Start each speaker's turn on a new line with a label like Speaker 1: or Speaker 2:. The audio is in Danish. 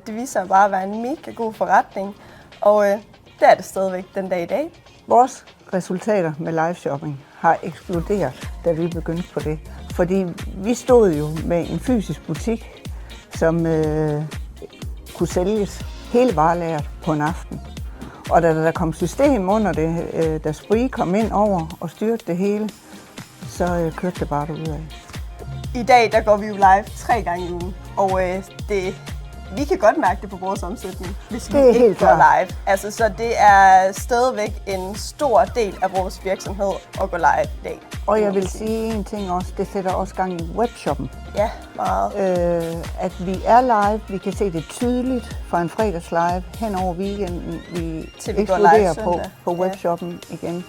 Speaker 1: det viser sig bare at være en mega god forretning, og det er det stadigvæk den dag i dag.
Speaker 2: Vores resultater med live shopping har eksploderet, da vi begyndte på det. Fordi vi stod jo med en fysisk butik, som kunne sælges hele varelageret på en aften. Og da der kom system under det, da Spree kom ind over og styrte det hele, så kørte det bare derudad.
Speaker 1: I dag der går vi jo live 3 gange i ugen, og vi kan godt mærke det på vores omsætning, hvis vi ikke går live. Altså, så det er stadigvæk en stor del af vores virksomhed at gå live i dag.
Speaker 2: Og jeg vil sige en ting også, det sætter også gang i webshoppen.
Speaker 1: Ja, meget.
Speaker 2: At vi er live, vi kan se det tydeligt fra en fredags live hen over weekenden, vi eksploderer på webshoppen igen.